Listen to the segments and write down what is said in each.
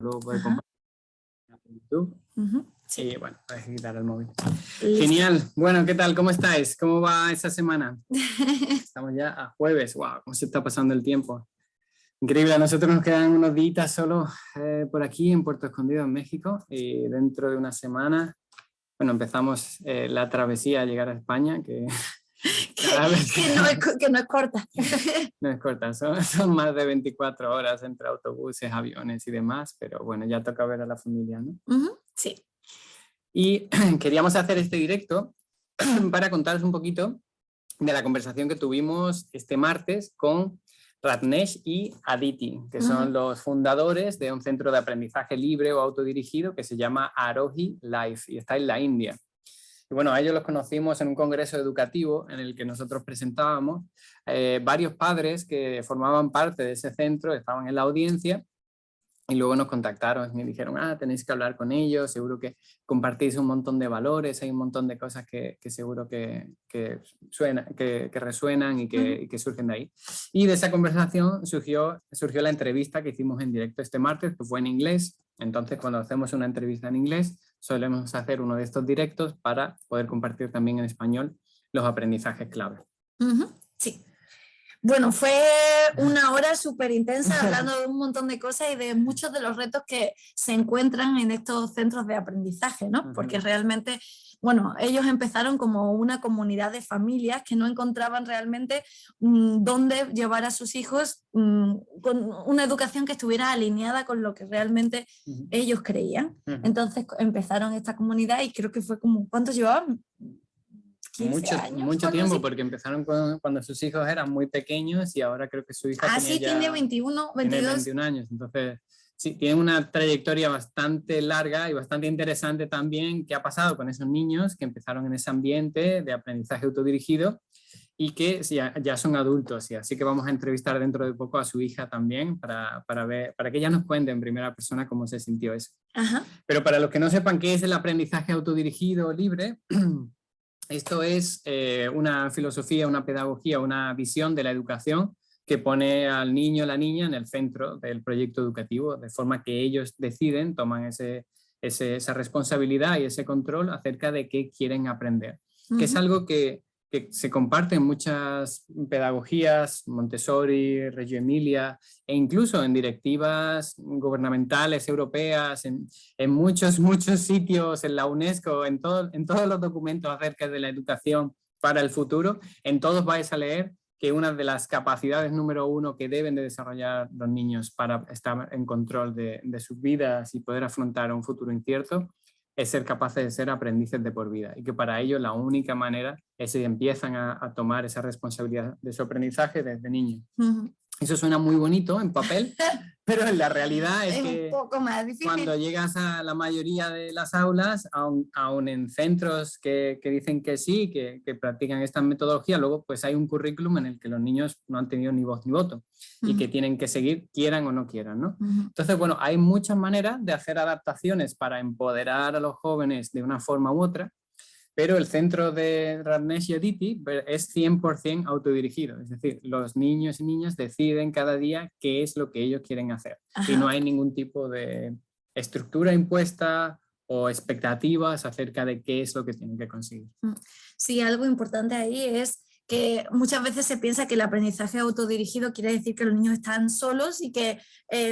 luego puedes compartir en YouTube. Sí. Y bueno, puedes quitar el móvil. Listo. Genial. Bueno, ¿qué tal? ¿Cómo estáis? ¿Cómo va esta semana? Estamos ya a jueves. Wow, ¿cómo se está pasando el tiempo? Increíble. A nosotros nos quedan unos días solo por aquí en Puerto Escondido, en México. Y dentro de una semana, bueno, empezamos la travesía a llegar a España, que que no es corta. no es corta, son más de 24 horas entre autobuses, aviones y demás, pero bueno, ya toca ver a la familia, ¿no? Sí. Y queríamos hacer este directo para contaros un poquito de la conversación que tuvimos este martes con Ratnesh y Aditi, que son los fundadores de un centro de aprendizaje libre o autodirigido que se llama Arohi Life y está en la India. Y bueno, a ellos los conocimos en un congreso educativo en el que nosotros presentábamos. Varios padres que formaban parte de ese centro estaban en la audiencia y luego nos contactaron y me dijeron, tenéis que hablar con ellos, seguro que compartís un montón de valores, hay un montón de cosas que seguro que resuenan y que surgen de ahí. Y de esa conversación surgió la entrevista que hicimos en directo este martes, que fue en inglés. Entonces, cuando hacemos una entrevista en inglés, solemos hacer uno de estos directos para poder compartir también en español los aprendizajes clave. Sí. Bueno, fue una hora súper intensa hablando de un montón de cosas y de muchos de los retos que se encuentran en estos centros de aprendizaje, ¿no? Porque realmente, bueno, ellos empezaron como una comunidad de familias que no encontraban realmente dónde llevar a sus hijos con una educación que estuviera alineada con lo que realmente ellos creían. Entonces empezaron esta comunidad y creo que fue como, ¿cuántos llevaban? Mucho tiempo, porque empezaron cuando sus hijos eran muy pequeños y ahora creo que su hija tiene 21, 22. Tiene 21 años, entonces sí, tiene una trayectoria bastante larga y bastante interesante también qué ha pasado con esos niños que empezaron en ese ambiente de aprendizaje autodirigido y que ya son adultos, y así que vamos a entrevistar dentro de poco a su hija también para que ella nos cuente en primera persona cómo se sintió eso. Pero para los que no sepan qué es el aprendizaje autodirigido libre, esto es una filosofía, una pedagogía, una visión de la educación que pone al niño o la niña en el centro del proyecto educativo, de forma que ellos deciden, toman esa responsabilidad y ese control acerca de qué quieren aprender. Que es algo que se comparte en muchas pedagogías, Montessori, Reggio Emilia, e incluso en directivas gubernamentales europeas, en muchos sitios, en la UNESCO, en todos los documentos acerca de la educación para el futuro. En todos vais a leer que una de las capacidades número 1 que deben de desarrollar los niños para estar en control de sus vidas y poder afrontar un futuro incierto es ser capaces de ser aprendices de por vida, y que para ello la única manera es si empiezan a tomar esa responsabilidad de su aprendizaje desde niños. Eso suena muy bonito en papel, pero en la realidad es que un poco más difícil. Cuando llegas a la mayoría de las aulas, aún en centros que dicen que sí, que practican esta metodología, luego pues hay un currículum en el que los niños no han tenido ni voz ni voto y que tienen que seguir, quieran o no quieran, ¿no? Entonces, bueno, hay muchas maneras de hacer adaptaciones para empoderar a los jóvenes de una forma u otra, pero el centro de Ratnesh y Aditi es 100% autodirigido, es decir, los niños y niñas deciden cada día qué es lo que ellos quieren hacer. Y no hay ningún tipo de estructura impuesta o expectativas acerca de qué es lo que tienen que conseguir. Sí, algo importante ahí es que muchas veces se piensa que el aprendizaje autodirigido quiere decir que los niños están solos y que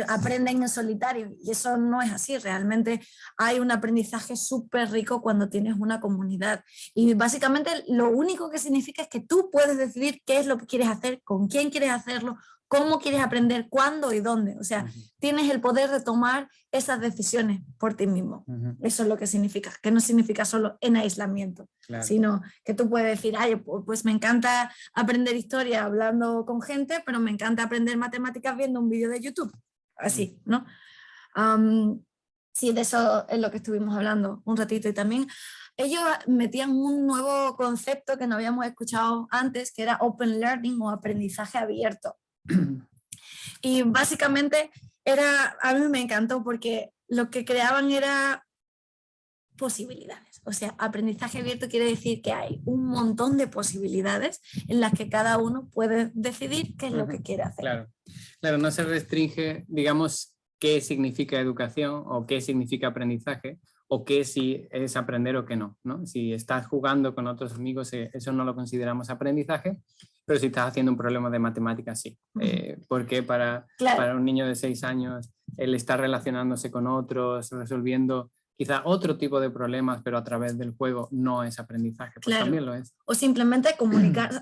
aprenden en solitario, y eso no es así. Realmente hay un aprendizaje súper rico cuando tienes una comunidad, y básicamente lo único que significa es que tú puedes decidir qué es lo que quieres hacer, con quién quieres hacerlo, cómo quieres aprender, cuándo y dónde. O sea, tienes el poder de tomar esas decisiones por ti mismo. Eso es lo que significa, que no significa solo en aislamiento, sino que tú puedes decir, pues me encanta aprender historia hablando con gente, pero me encanta aprender matemáticas viendo un vídeo de YouTube. Así, ¿no? Sí, de eso es lo que estuvimos hablando un ratito. Y también ellos metían un nuevo concepto que no habíamos escuchado antes, que era Open Learning o aprendizaje abierto. Y básicamente a mí me encantó porque lo que creaban era posibilidades. O sea, aprendizaje abierto quiere decir que hay un montón de posibilidades en las que cada uno puede decidir qué es lo que quiere hacer. Claro, no se restringe, digamos, qué significa educación o qué significa aprendizaje, o qué si es aprender o qué no, ¿no? Si estás jugando con otros amigos, eso no lo consideramos aprendizaje, pero si estás haciendo un problema de matemáticas, sí. Porque para un niño de 6 años, el estar relacionándose con otros, resolviendo quizá otro tipo de problemas, pero a través del juego, no es aprendizaje, pues también lo es. O simplemente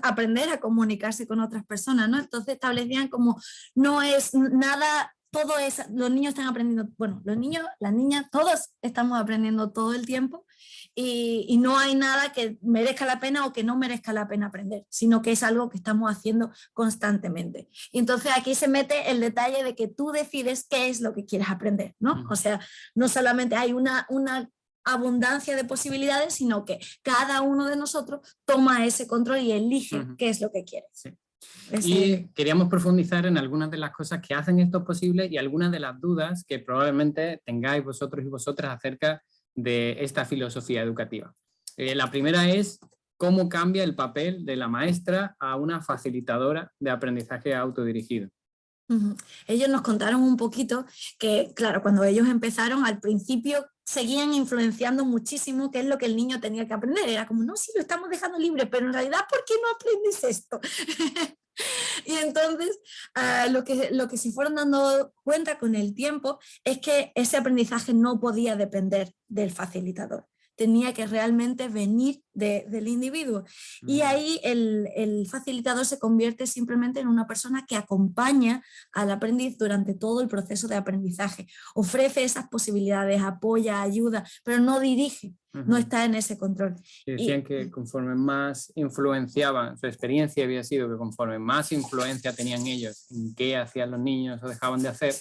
aprender a comunicarse con otras personas, ¿no? Entonces establecían como no es nada, todo es, los niños están aprendiendo, bueno, los niños, las niñas, todos estamos aprendiendo todo el tiempo y no hay nada que merezca la pena o que no merezca la pena aprender, sino que es algo que estamos haciendo constantemente. Y entonces aquí se mete el detalle de que tú decides qué es lo que quieres aprender, ¿no? O sea, no solamente hay una abundancia de posibilidades, sino que cada uno de nosotros toma ese control y elige qué es lo que quiere. Sí. Y queríamos profundizar en algunas de las cosas que hacen esto posible y algunas de las dudas que probablemente tengáis vosotros y vosotras acerca de esta filosofía educativa. La primera es cómo cambia el papel de la maestra a una facilitadora de aprendizaje autodirigido. Ellos nos contaron un poquito que, claro, cuando ellos empezaron, al principio seguían influenciando muchísimo qué es lo que el niño tenía que aprender. Era como, no, sí, lo estamos dejando libre, pero en realidad, ¿por qué no aprendes esto? Y entonces lo que se fueron dando cuenta con el tiempo es que ese aprendizaje no podía depender del facilitador. Tenía que realmente venir del individuo. Y ahí el facilitador se convierte simplemente en una persona que acompaña al aprendiz durante todo el proceso de aprendizaje. Ofrece esas posibilidades, apoya, ayuda, pero no dirige, no está en ese control. Y decían que conforme más influenciaban, su experiencia había sido que conforme más influencia tenían ellos en qué hacían los niños o dejaban de hacer,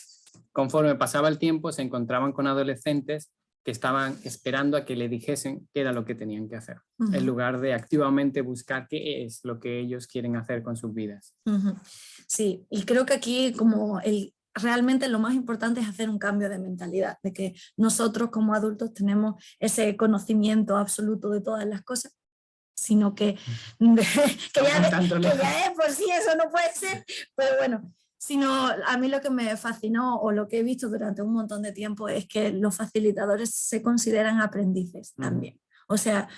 conforme pasaba el tiempo se encontraban con adolescentes que estaban esperando a que le dijesen qué era lo que tenían que hacer, en lugar de activamente buscar qué es lo que ellos quieren hacer con sus vidas. Sí, y creo que aquí como realmente lo más importante es hacer un cambio de mentalidad, de que nosotros como adultos tenemos ese conocimiento absoluto de todas las cosas, sino que ya de por sí eso no puede ser, pero bueno. Sino a mí lo que me fascinó o lo que he visto durante un montón de tiempo es que los facilitadores se consideran aprendices también. O sea,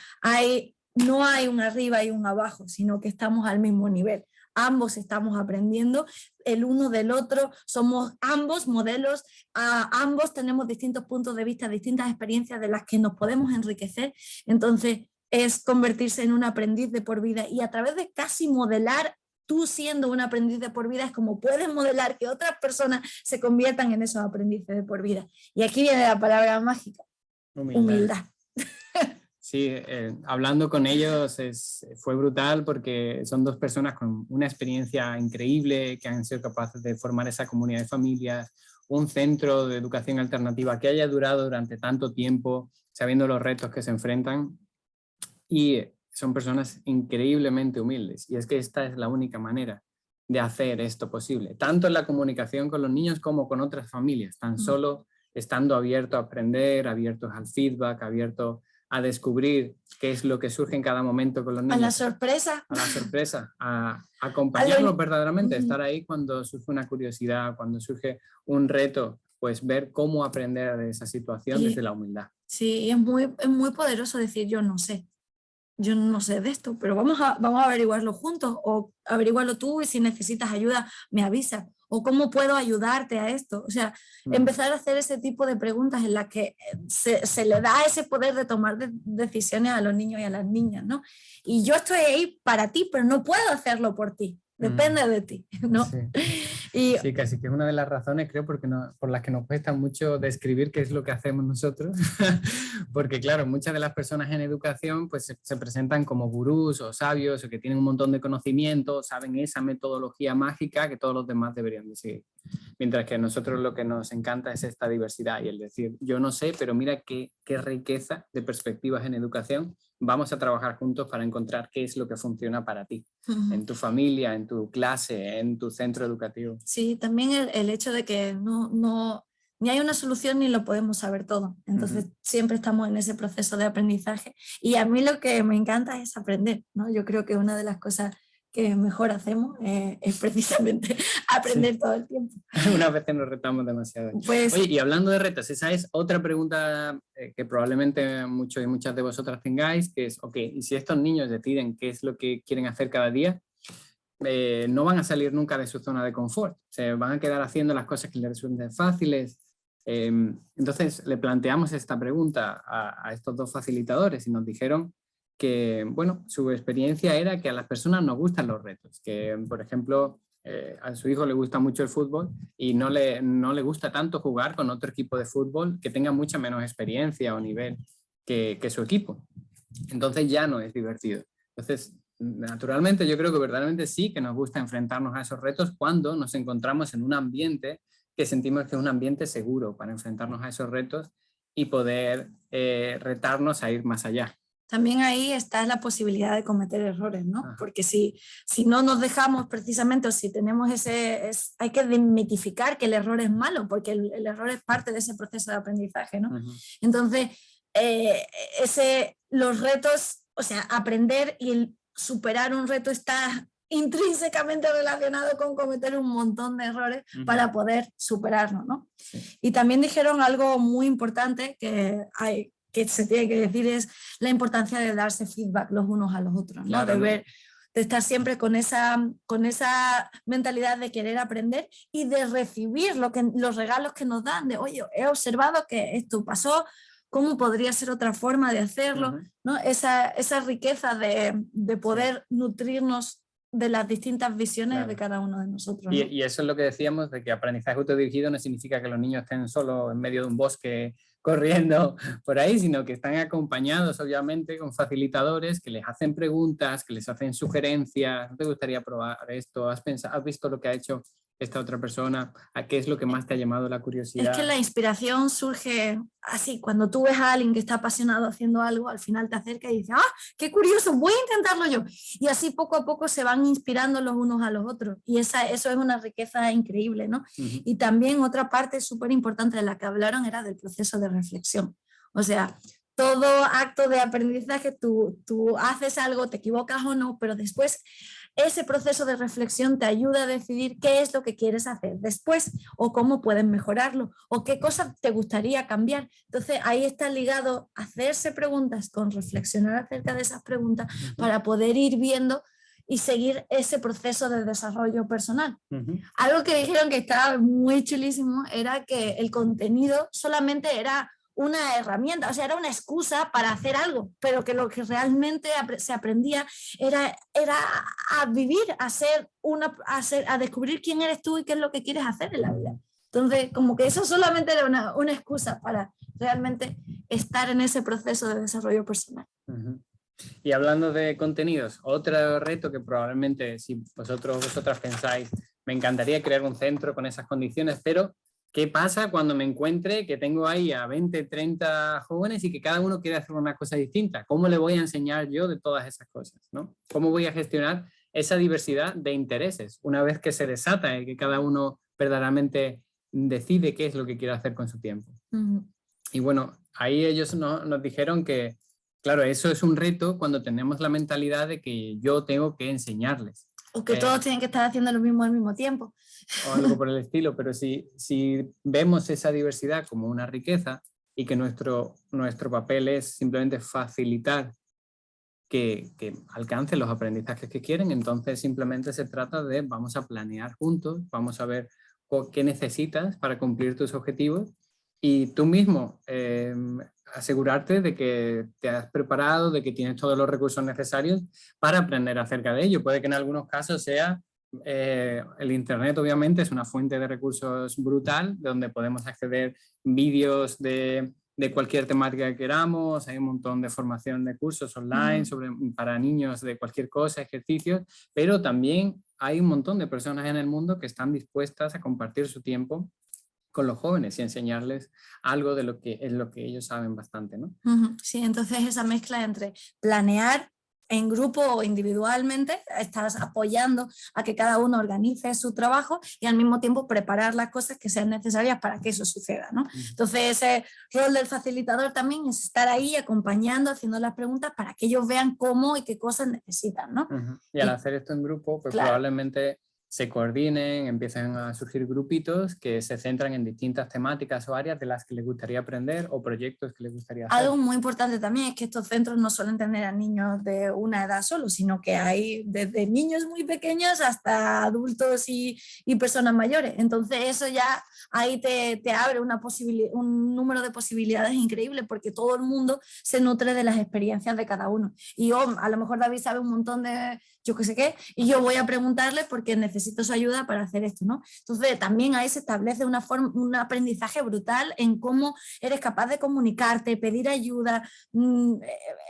no hay un arriba y un abajo, sino que estamos al mismo nivel. Ambos estamos aprendiendo el uno del otro, somos ambos modelos, ambos tenemos distintos puntos de vista, distintas experiencias de las que nos podemos enriquecer. Entonces es convertirse en un aprendiz de por vida y a través de casi modelar. Tú siendo un aprendiz de por vida es como puedes modelar que otras personas se conviertan en esos aprendices de por vida. Y aquí viene la palabra mágica, humildad. Sí, hablando con ellos fue brutal porque son dos personas con una experiencia increíble que han sido capaces de formar esa comunidad de familias, un centro de educación alternativa que haya durado durante tanto tiempo, sabiendo los retos que se enfrentan y son personas increíblemente humildes y es que esta es la única manera de hacer esto posible, tanto en la comunicación con los niños como con otras familias, tan solo estando abiertos a aprender, abiertos al feedback, abiertos a descubrir qué es lo que surge en cada momento con los niños. A la sorpresa. A la sorpresa, a acompañarlos verdaderamente, estar ahí cuando surge una curiosidad, cuando surge un reto, pues ver cómo aprender de esa situación desde la humildad. Sí, es muy poderoso decir yo no sé de esto, pero vamos a averiguarlo juntos o averiguarlo tú y si necesitas ayuda me avisas o cómo puedo ayudarte a esto. O sea, empezar a hacer ese tipo de preguntas en las que se le da ese poder de tomar decisiones a los niños y a las niñas, ¿no? Y yo estoy ahí para ti, pero no puedo hacerlo por ti. Depende de ti, ¿no? Sí. Sí, casi que es una de las razones, creo, por las que nos cuesta mucho describir qué es lo que hacemos nosotros, porque claro, muchas de las personas en educación pues se presentan como gurús o sabios o que tienen un montón de conocimiento, saben esa metodología mágica que todos los demás deberían de seguir, mientras que a nosotros lo que nos encanta es esta diversidad y el decir, yo no sé, pero mira qué riqueza de perspectivas en educación. Vamos a trabajar juntos para encontrar qué es lo que funciona para ti, en tu familia, en tu clase, en tu centro educativo. Sí, también el hecho de que ni hay una solución ni lo podemos saber todo. Entonces siempre estamos en ese proceso de aprendizaje y a mí lo que me encanta es aprender, ¿no? Yo creo que una de las cosas que mejor hacemos es precisamente aprender todo el tiempo. Una vez que nos retamos demasiado. Pues, oye, y hablando de retos, esa es otra pregunta que probablemente muchos y muchas de vosotras tengáis, que es, ok, y si estos niños deciden qué es lo que quieren hacer cada día, no van a salir nunca de su zona de confort, se van a quedar haciendo las cosas que les resulten fáciles. Entonces le planteamos esta pregunta a estos dos facilitadores y nos dijeron que, bueno, su experiencia era que a las personas nos gustan los retos, que por ejemplo a su hijo le gusta mucho el fútbol y no le gusta tanto jugar con otro equipo de fútbol que tenga mucha menos experiencia o nivel que su equipo. Entonces ya no es divertido. Entonces, naturalmente yo creo que verdaderamente sí que nos gusta enfrentarnos a esos retos cuando nos encontramos en un ambiente que sentimos que es un ambiente seguro para enfrentarnos a esos retos y poder retarnos a ir más allá. También ahí está la posibilidad de cometer errores, ¿no? Ajá. Porque si no nos dejamos precisamente, o si tenemos hay que desmitificar que el error es malo, porque el error es parte de ese proceso de aprendizaje, ¿no? Uh-huh. Entonces, los retos, o sea, aprender y superar un reto está intrínsecamente relacionado con cometer un montón de errores para poder superarlo, ¿no? Sí. Y también dijeron algo muy importante que se tiene que decir, es la importancia de darse feedback los unos a los otros, ¿no? Claro, de estar siempre con esa mentalidad de querer aprender y de recibir los regalos que nos dan, de oye, he observado que esto pasó, ¿cómo podría ser otra forma de hacerlo? ¿No? Esa riqueza de poder nutrirnos de las distintas visiones de cada uno de nosotros, ¿no? Y eso es lo que decíamos, de que aprendizaje autodirigido no significa que los niños estén solos en medio de un bosque corriendo por ahí, sino que están acompañados obviamente con facilitadores que les hacen preguntas, que les hacen sugerencias. ¿No te gustaría probar esto? ¿Has visto lo que ha hecho esta otra persona? ¿A qué es lo que más te ha llamado la curiosidad? Es que la inspiración surge así, cuando tú ves a alguien que está apasionado haciendo algo, al final te acerca y dices, ¡ah, qué curioso, voy a intentarlo yo! Y así poco a poco se van inspirando los unos a los otros, y eso es una riqueza increíble, ¿no? Uh-huh. Y también otra parte súper importante de la que hablaron era del proceso de reflexión. O sea, todo acto de aprendizaje, tú haces algo, te equivocas o no, pero después ese proceso de reflexión te ayuda a decidir qué es lo que quieres hacer después o cómo puedes mejorarlo o qué cosas te gustaría cambiar. Entonces ahí está ligado a hacerse preguntas con reflexionar acerca de esas preguntas para poder ir viendo y seguir ese proceso de desarrollo personal. Algo que dijeron que estaba muy chulísimo era que el contenido solamente era una herramienta, o sea, era una excusa para hacer algo, pero que lo que realmente se aprendía era a vivir, a descubrir quién eres tú y qué es lo que quieres hacer en la vida. Entonces, como que eso solamente era una excusa para realmente estar en ese proceso de desarrollo personal. Uh-huh. Y hablando de contenidos, otro reto que probablemente, si vosotras pensáis, me encantaría crear un centro con esas condiciones, pero ¿qué pasa cuando me encuentre que tengo ahí a 20, 30 jóvenes y que cada uno quiere hacer una cosa distinta? ¿Cómo le voy a enseñar yo de todas esas cosas, ¿no? ¿Cómo voy a gestionar esa diversidad de intereses una vez que se desata y que cada uno verdaderamente decide qué es lo que quiere hacer con su tiempo? Uh-huh. Y bueno, ahí ellos nos dijeron que, claro, eso es un reto cuando tenemos la mentalidad de que yo tengo que enseñarles. O que todos tienen que estar haciendo lo mismo al mismo tiempo. O algo por el estilo, pero si vemos esa diversidad como una riqueza y que nuestro papel es simplemente facilitar que alcancen los aprendizajes que quieren, entonces simplemente se trata de vamos a planear juntos, vamos a ver qué necesitas para cumplir tus objetivos y tú mismo asegurarte de que te has preparado, de que tienes todos los recursos necesarios para aprender acerca de ello. Puede que en algunos casos sea el internet, obviamente es una fuente de recursos brutal donde podemos acceder vídeos de cualquier temática que queramos, hay un montón de formación de cursos online para niños de cualquier cosa, ejercicios, pero también hay un montón de personas en el mundo que están dispuestas a compartir su tiempo con los jóvenes y enseñarles algo de lo que ellos saben bastante, ¿no? Sí, entonces esa mezcla entre planear en grupo o individualmente, estás apoyando a que cada uno organice su trabajo y al mismo tiempo preparar las cosas que sean necesarias para que eso suceda, ¿no? Entonces ese rol del facilitador también es estar ahí acompañando, haciendo las preguntas para que ellos vean cómo y qué cosas necesitan, ¿no? Y al hacer esto en grupo, pues claro, probablemente se coordinen, empiezan a surgir grupitos que se centran en distintas temáticas o áreas de las que les gustaría aprender o proyectos que les gustaría hacer. Algo muy importante también es que estos centros no suelen tener a niños de una edad solo, sino que hay desde niños muy pequeños hasta adultos y personas mayores. Entonces eso ya ahí te abre un número de posibilidades increíble, porque todo el mundo se nutre de las experiencias de cada uno. Y yo, a lo mejor David sabe un montón de yo qué sé qué, y yo voy a preguntarle porque necesito su ayuda para hacer esto, ¿no? Entonces también ahí se establece un aprendizaje brutal en cómo eres capaz de comunicarte, pedir ayuda,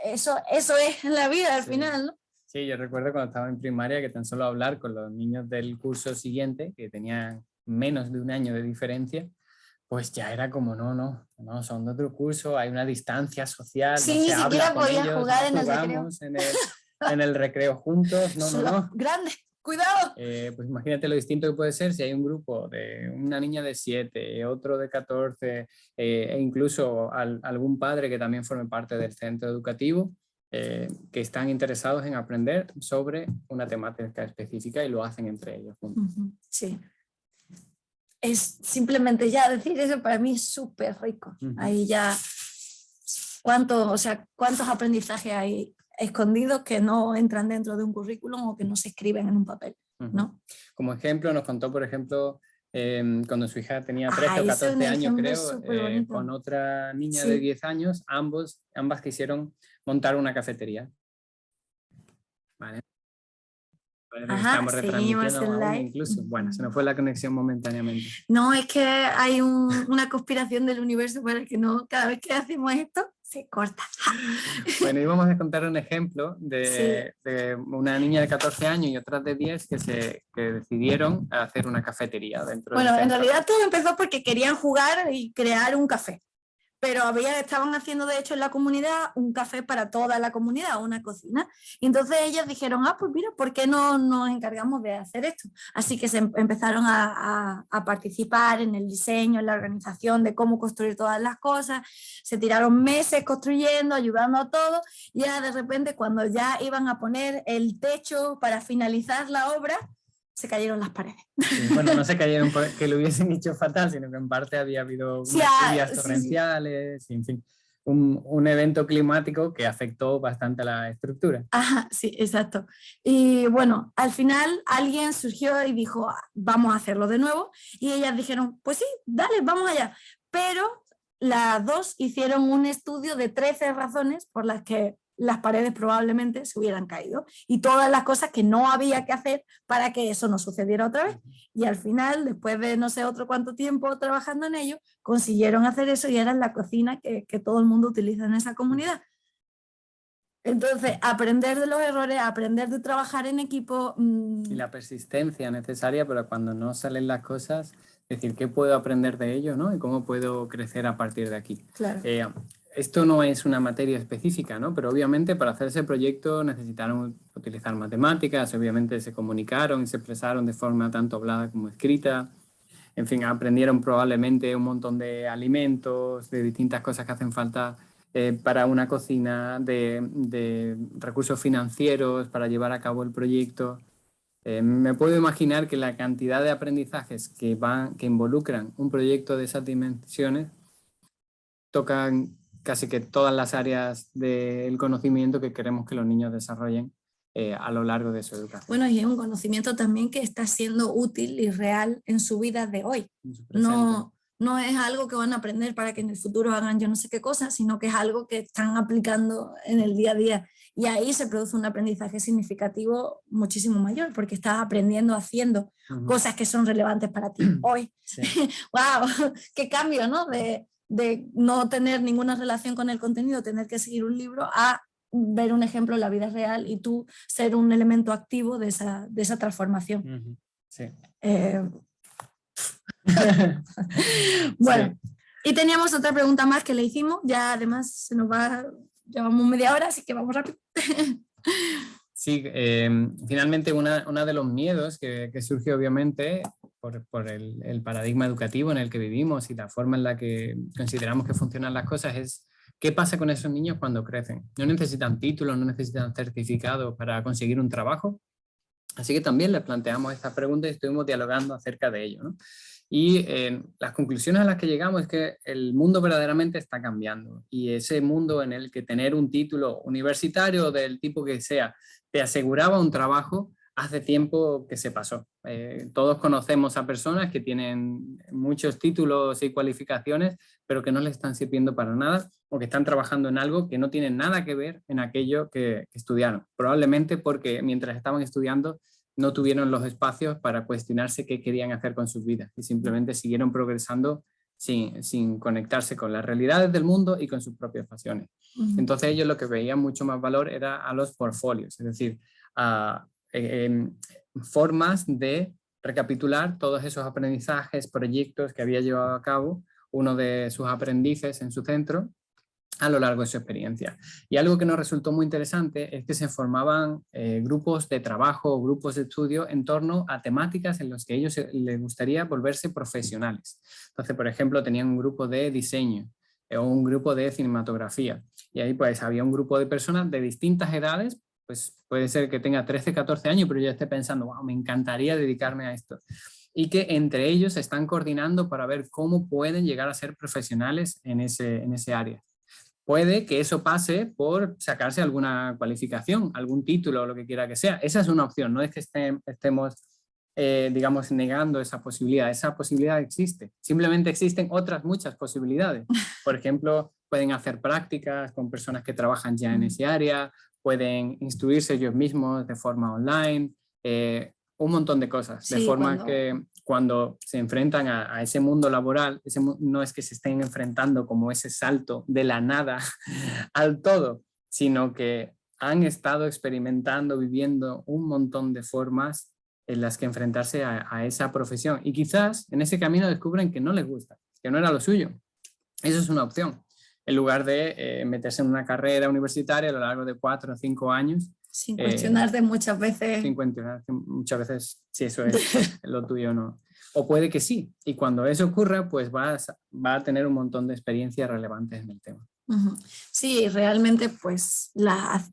eso es la vida al final, ¿no? Sí, yo recuerdo cuando estaba en primaria que tan solo hablar con los niños del curso siguiente, que tenían menos de un año de diferencia, pues ya era como, no, son de otro curso, hay una distancia social, sí, no ni se siquiera habla con podías ellos, jugar no en el jugamos en el recreo juntos, no. Grande, cuidado. Pues imagínate lo distinto que puede ser si hay un grupo de una niña de 7, otro de 14, e incluso algún padre que también forme parte del centro educativo, que están interesados en aprender sobre una temática específica y lo hacen entre ellos. Sí. Es simplemente ya decir eso para mí es súper rico. Ahí ya, ¿cuántos aprendizajes hay escondidos que no entran dentro de un currículum o que no se escriben en un papel, ¿no? Como ejemplo, nos contó, por ejemplo, cuando su hija tenía 13 o 14 años, creo, con otra niña de 10 años, ambas quisieron montar una cafetería. ¿Vale? Estamos retransmitiendo aún incluso. Bueno, se nos fue la conexión momentáneamente. No, es que hay una conspiración del universo para que no, cada vez que hacemos esto, se corta. Bueno, íbamos a contar un ejemplo de una niña de 14 años y otras de 10 que decidieron hacer una cafetería dentro del centro. En realidad todo empezó porque querían jugar y crear un café. Pero estaban haciendo de hecho en la comunidad un café para toda la comunidad, una cocina. Y entonces ellas dijeron, pues mira, ¿por qué no nos encargamos de hacer esto? Así que se empezaron a participar en el diseño, en la organización de cómo construir todas las cosas. Se tiraron meses construyendo, ayudando a todo. Y ya de repente cuando ya iban a poner el techo para finalizar la obra, se cayeron las paredes. Sí, bueno, no se cayeron porque lo hubiesen hecho fatal, sino que en parte había habido unas lluvias torrenciales, en fin, un evento climático que afectó bastante a la estructura. Ajá, sí, exacto. Y bueno, al final alguien surgió y dijo, vamos a hacerlo de nuevo, y ellas dijeron, pues sí, dale, vamos allá. Pero las dos hicieron un estudio de 13 razones por las que las paredes probablemente se hubieran caído y todas las cosas que no había que hacer para que eso no sucediera otra vez. Y al final, después de no sé otro cuánto tiempo trabajando en ello, consiguieron hacer eso y era la cocina que todo el mundo utiliza en esa comunidad. Entonces, aprender de los errores, aprender de trabajar en equipo. Y la persistencia necesaria, pero cuando no salen las cosas, decir, ¿qué puedo aprender de ello, ¿no? Y cómo puedo crecer a partir de aquí. Claro. Esto no es una materia específica, ¿no? Pero obviamente para hacer ese proyecto necesitaron utilizar matemáticas, obviamente se comunicaron y se expresaron de forma tanto hablada como escrita. En fin, aprendieron probablemente un montón de alimentos, de distintas cosas que hacen falta para una cocina, de recursos financieros para llevar a cabo el proyecto. Me puedo imaginar que la cantidad de aprendizajes que involucran un proyecto de esas dimensiones tocan casi que todas las áreas del conocimiento que queremos que los niños desarrollen a lo largo de su educación. Bueno, y es un conocimiento también que está siendo útil y real en su vida de hoy. No es algo que van a aprender para que en el futuro hagan yo no sé qué cosas, sino que es algo que están aplicando en el día a día. Y ahí se produce un aprendizaje significativo muchísimo mayor, porque estás aprendiendo haciendo cosas que son relevantes para ti hoy. Sí. ¡Wow! ¡Qué cambio!, ¿no? De no tener ninguna relación con el contenido, tener que seguir un libro, a ver un ejemplo en la vida real y tú ser un elemento activo de esa transformación. Sí. Bueno, sí. Y teníamos otra pregunta más que le hicimos, ya además llevamos media hora, así que vamos rápido. Sí, finalmente uno de los miedos que surge obviamente por el paradigma educativo en el que vivimos y la forma en la que consideramos que funcionan las cosas es ¿qué pasa con esos niños cuando crecen? No necesitan títulos, no necesitan certificados para conseguir un trabajo. Así que también les planteamos esta pregunta y estuvimos dialogando acerca de ello, ¿no? Y las conclusiones a las que llegamos es que el mundo verdaderamente está cambiando y ese mundo en el que tener un título universitario del tipo que sea te aseguraba un trabajo, hace tiempo que se pasó. Todos conocemos a personas que tienen muchos títulos y cualificaciones, pero que no les están sirviendo para nada o que están trabajando en algo que no tiene nada que ver en aquello que estudiaron. Probablemente porque mientras estaban estudiando no tuvieron los espacios para cuestionarse qué querían hacer con sus vidas y simplemente siguieron progresando sin conectarse con las realidades del mundo y con sus propias pasiones. Entonces ellos lo que veían mucho más valor era a los portfolios, es decir, a formas de recapitular todos esos aprendizajes, proyectos que había llevado a cabo uno de sus aprendices en su centro a lo largo de su experiencia. Y algo que nos resultó muy interesante es que se formaban grupos de trabajo, grupos de estudio en torno a temáticas en las que a ellos les gustaría volverse profesionales. Entonces, por ejemplo, tenían un grupo de diseño o un grupo de cinematografía. Y ahí pues había un grupo de personas de distintas edades, pues puede ser que tenga 13, 14 años, pero yo esté pensando, wow, me encantaría dedicarme a esto. Y que entre ellos se están coordinando para ver cómo pueden llegar a ser profesionales en ese área. Puede que eso pase por sacarse alguna cualificación, algún título o lo que quiera que sea. Esa es una opción, no es que estemos, digamos, negando esa posibilidad existe. Simplemente existen otras muchas posibilidades. Por ejemplo, pueden hacer prácticas con personas que trabajan ya en ese área, pueden instruirse ellos mismos de forma online, un montón de cosas, de forma que cuando se enfrentan a ese mundo laboral, no es que se estén enfrentando como ese salto de la nada al todo, sino que han estado experimentando, viviendo un montón de formas en las que enfrentarse a esa profesión. Y quizás en ese camino descubren que no les gusta, que no era lo suyo. Eso es una opción, en lugar de meterse en una carrera universitaria a lo largo de 4 o 5 años. Sin cuestionarte muchas veces. Sin cuestionarte muchas veces si eso es lo tuyo o no. O puede que sí. Y cuando eso ocurra, pues va a tener un montón de experiencias relevantes en el tema. Sí, realmente pues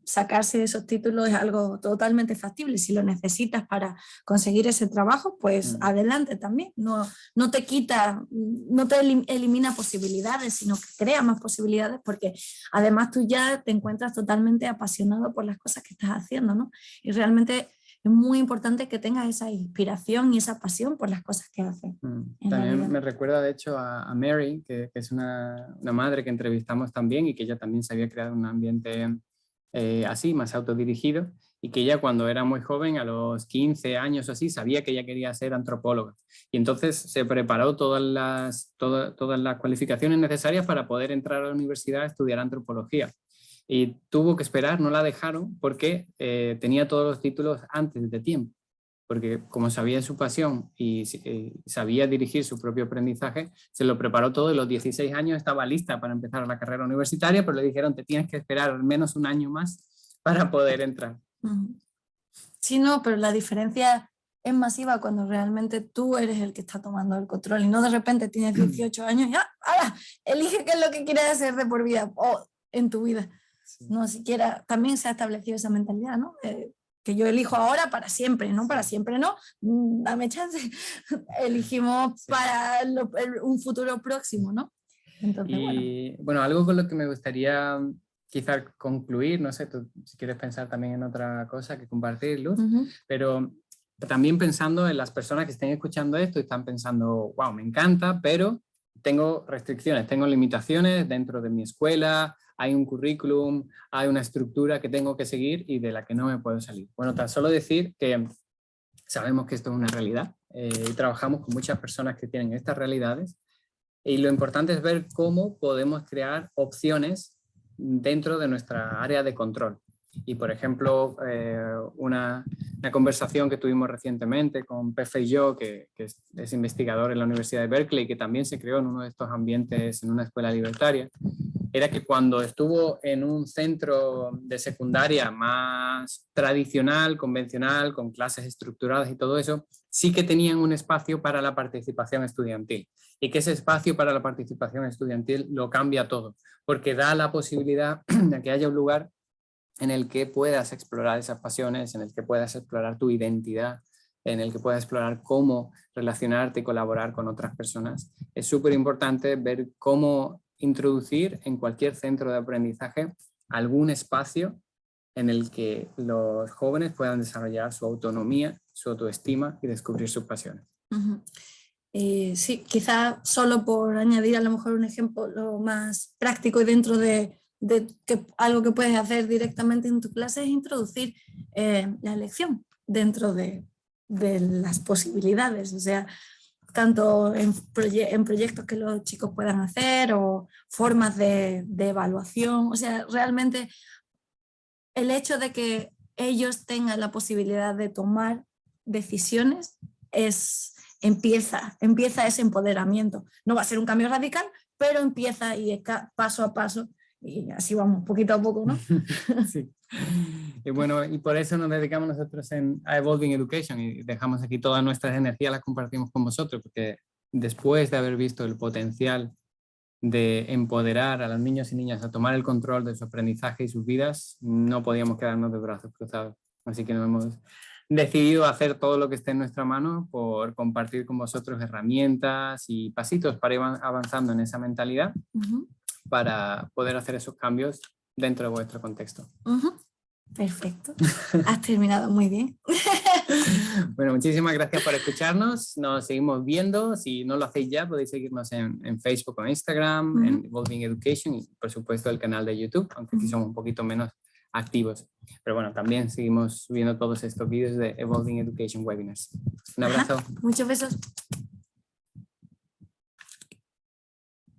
sacarse esos títulos es algo totalmente factible. Si lo necesitas para conseguir ese trabajo, pues adelante también. No te quita, no te elimina posibilidades, sino que crea más posibilidades porque además tú ya te encuentras totalmente apasionado por las cosas que estás haciendo, ¿no? Y realmente es muy importante que tengas esa inspiración y esa pasión por las cosas que haces. También me recuerda de hecho a Mary, que es una madre que entrevistamos también y que ella también se había creado un ambiente así, más autodirigido, y que ella cuando era muy joven, a los 15 años o así, sabía que ella quería ser antropóloga. Y entonces se preparó todas las cualificaciones necesarias para poder entrar a la universidad a estudiar antropología. Y tuvo que esperar, no la dejaron porque tenía todos los títulos antes de tiempo, porque como sabía su pasión y sabía dirigir su propio aprendizaje, se lo preparó todo y a los 16 años estaba lista para empezar la carrera universitaria, pero le dijeron te tienes que esperar al menos un año más para poder entrar. Sí, no, pero la diferencia es masiva cuando realmente tú eres el que está tomando el control y no de repente tienes 18 años y ahora elige qué es lo que quieres hacer de por vida o en tu vida. No siquiera, también se ha establecido esa mentalidad, ¿no? Que yo elijo ahora para siempre, ¿no? Para siempre no, dame chance. Elegimos para un futuro próximo, ¿no? Entonces, y bueno, algo con lo que me gustaría quizás concluir, no sé, tú si quieres pensar también en otra cosa que compartir, Luz, pero también pensando en las personas que estén escuchando esto y están pensando, wow, me encanta, pero tengo restricciones, tengo limitaciones dentro de mi escuela, hay un currículum, hay una estructura que tengo que seguir y de la que no me puedo salir. Bueno, tan solo decir que sabemos que esto es una realidad y trabajamos con muchas personas que tienen estas realidades y lo importante es ver cómo podemos crear opciones dentro de nuestra área de control. Y, por ejemplo, una conversación que tuvimos recientemente con Pepe y yo, que es investigador en la Universidad de Berkeley, que también se creó en uno de estos ambientes en una escuela libertaria, era que cuando estuvo en un centro de secundaria más tradicional, convencional, con clases estructuradas y todo eso, sí que tenían un espacio para la participación estudiantil. Y que ese espacio para la participación estudiantil lo cambia todo, porque da la posibilidad de que haya un lugar en el que puedas explorar esas pasiones, en el que puedas explorar tu identidad, en el que puedas explorar cómo relacionarte y colaborar con otras personas. Es súper importante ver cómo introducir en cualquier centro de aprendizaje algún espacio en el que los jóvenes puedan desarrollar su autonomía, su autoestima y descubrir sus pasiones. Uh-huh. Sí, quizá solo por añadir a lo mejor un ejemplo lo más práctico y dentro de que algo que puedes hacer directamente en tu clase es introducir la elección dentro de las posibilidades, o sea, tanto en proyectos que los chicos puedan hacer o formas de evaluación, o sea, realmente el hecho de que ellos tengan la posibilidad de tomar decisiones empieza ese empoderamiento. No va a ser un cambio radical, pero empieza y es paso a paso y así vamos, poquito a poco, ¿no? Sí. Y bueno, y por eso nos dedicamos nosotros a Evolving Education y dejamos aquí todas nuestras energías, las compartimos con vosotros, porque después de haber visto el potencial de empoderar a los niños y niñas a tomar el control de su aprendizaje y sus vidas, no podíamos quedarnos de brazos cruzados. Así que nos hemos decidido hacer todo lo que esté en nuestra mano por compartir con vosotros herramientas y pasitos para ir avanzando en esa mentalidad, para poder hacer esos cambios dentro de vuestro contexto. Perfecto, has terminado muy bien. Bueno, muchísimas gracias por escucharnos, nos seguimos viendo, si no lo hacéis ya podéis seguirnos en Facebook o Instagram, en Evolving Education y por supuesto el canal de YouTube, aunque aquí somos un poquito menos activos, pero bueno, también seguimos subiendo todos estos vídeos de Evolving Education Webinars. Un abrazo. Muchos besos.